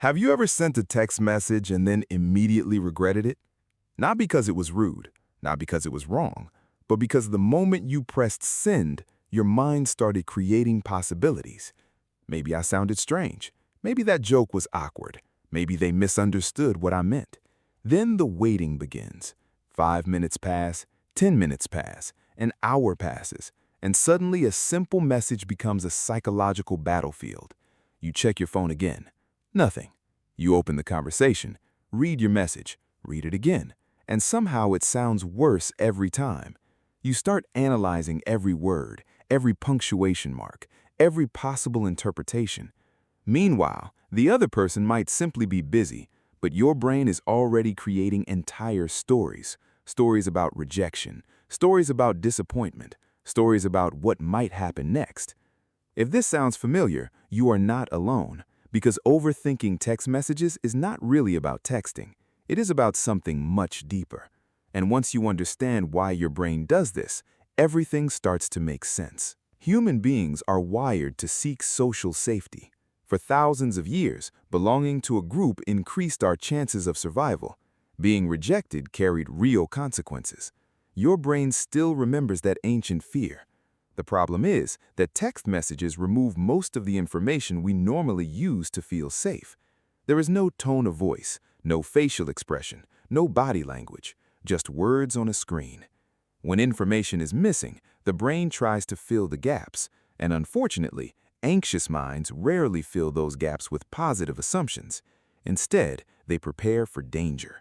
Have you ever sent a text message and then immediately regretted it? Not because it was rude, not because it was wrong, but because the moment you pressed send, your mind started creating possibilities. Maybe I sounded strange. Maybe that joke was awkward. Maybe they misunderstood what I meant. Then the waiting begins. 5 minutes pass, 10 minutes pass, an hour passes, and suddenly a simple message becomes a psychological battlefield. You check your phone again. Nothing. You open the conversation, read your message, read it again, and somehow it sounds worse every time. You start analyzing every word, every punctuation mark, every possible interpretation. Meanwhile, the other person might simply be busy, but your brain is already creating entire stories. Stories about rejection, stories about disappointment, stories about what might happen next. If this sounds familiar, you are not alone, because overthinking text messages is not really about texting. It is about something much deeper. And once you understand why your brain does this, everything starts to make sense. Human beings are wired to seek social safety. For thousands of years, belonging to a group increased our chances of survival. Being rejected carried real consequences. Your brain still remembers that ancient fear. The problem is that text messages remove most of the information we normally use to feel safe. There is no tone of voice, no facial expression, no body language, just words on a screen. When information is missing, the brain tries to fill the gaps, and unfortunately, anxious minds rarely fill those gaps with positive assumptions. Instead, they prepare for danger.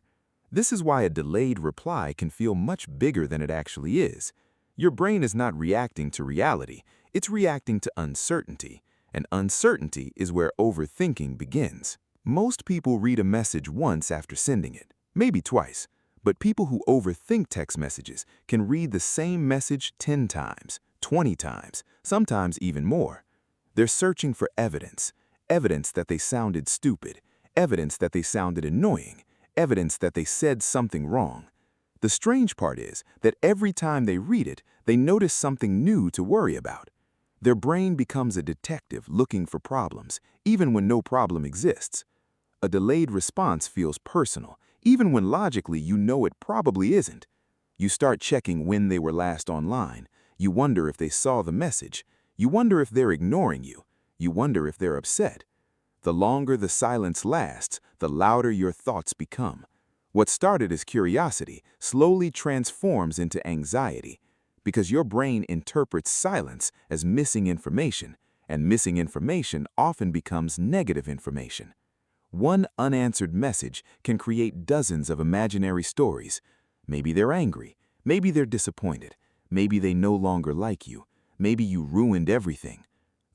This is why a delayed reply can feel much bigger than it actually is. Your brain is not reacting to reality, it's reacting to uncertainty, and uncertainty is where overthinking begins. Most people read a message once after sending it, maybe twice, but people who overthink text messages can read the same message 10 times, 20 times, sometimes even more. They're searching for evidence, evidence that they sounded stupid, evidence that they sounded annoying, evidence that they said something wrong. The strange part is that every time they read it, they notice something new to worry about. Their brain becomes a detective looking for problems, even when no problem exists. A delayed response feels personal, even when logically you know it probably isn't. You start checking when they were last online. You wonder if they saw the message. You wonder if they're ignoring you. You wonder if they're upset. The longer the silence lasts, the louder your thoughts become. What started as curiosity slowly transforms into anxiety, because your brain interprets silence as missing information, and missing information often becomes negative information. One unanswered message can create dozens of imaginary stories. Maybe they're angry, maybe they're disappointed, maybe they no longer like you, maybe you ruined everything.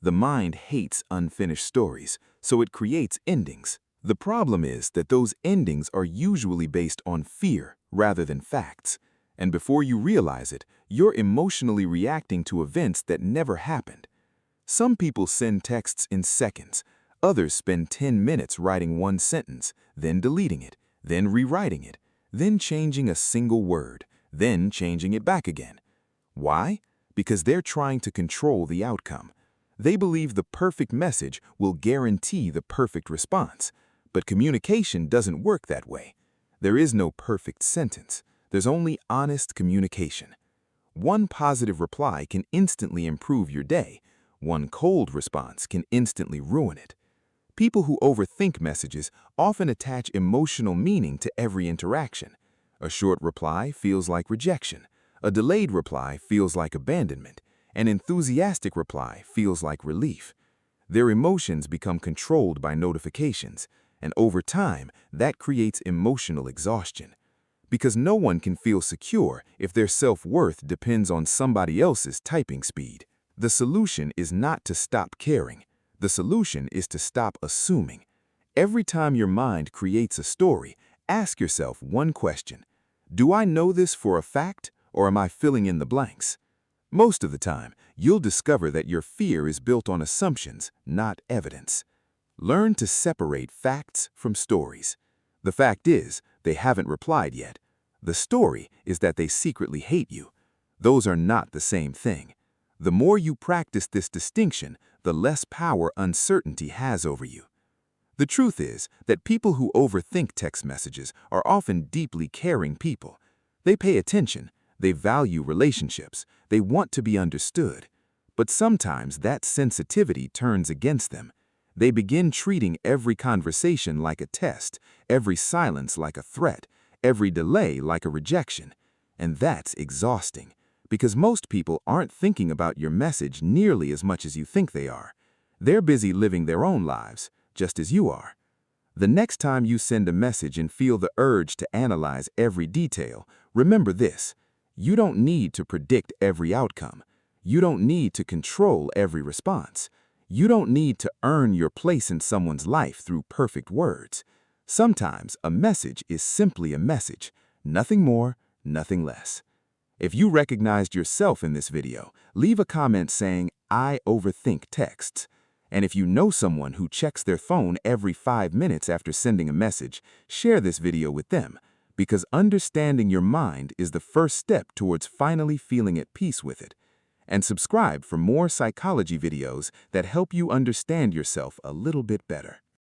The mind hates unfinished stories, so it creates endings. The problem is that those endings are usually based on fear rather than facts, and before you realize it, you're emotionally reacting to events that never happened. Some people send texts in seconds. Others spend 10 minutes writing one sentence, then deleting it, then rewriting it, then changing a single word, then changing it back again. Why? Because they're trying to control the outcome. They believe the perfect message will guarantee the perfect response. But communication doesn't work that way. There is no perfect sentence. There's only honest communication. One positive reply can instantly improve your day. One cold response can instantly ruin it. People who overthink messages often attach emotional meaning to every interaction. A short reply feels like rejection. A delayed reply feels like abandonment. An enthusiastic reply feels like relief. Their emotions become controlled by notifications. And over time, that creates emotional exhaustion. Because no one can feel secure if their self-worth depends on somebody else's typing speed. The solution is not to stop caring. The solution is to stop assuming. Every time your mind creates a story, ask yourself one question. Do I know this for a fact, or am I filling in the blanks? Most of the time, you'll discover that your fear is built on assumptions, not evidence. Learn to separate facts from stories. The fact is, they haven't replied yet. The story is that they secretly hate you. Those are not the same thing. The more you practice this distinction, the less power uncertainty has over you. The truth is that people who overthink text messages are often deeply caring people. They pay attention, they value relationships, they want to be understood. But sometimes that sensitivity turns against them. They begin treating every conversation like a test, every silence like a threat, every delay like a rejection. And that's exhausting, because most people aren't thinking about your message nearly as much as you think they are. They're busy living their own lives, just as you are. The next time you send a message and feel the urge to analyze every detail, remember this: you don't need to predict every outcome. You don't need to control every response. You don't need to earn your place in someone's life through perfect words. Sometimes a message is simply a message, nothing more, nothing less. If you recognized yourself in this video, leave a comment saying, "I overthink texts." And if you know someone who checks their phone every 5 minutes after sending a message, share this video with them, because understanding your mind is the first step towards finally feeling at peace with it. And subscribe for more psychology videos that help you understand yourself a little bit better.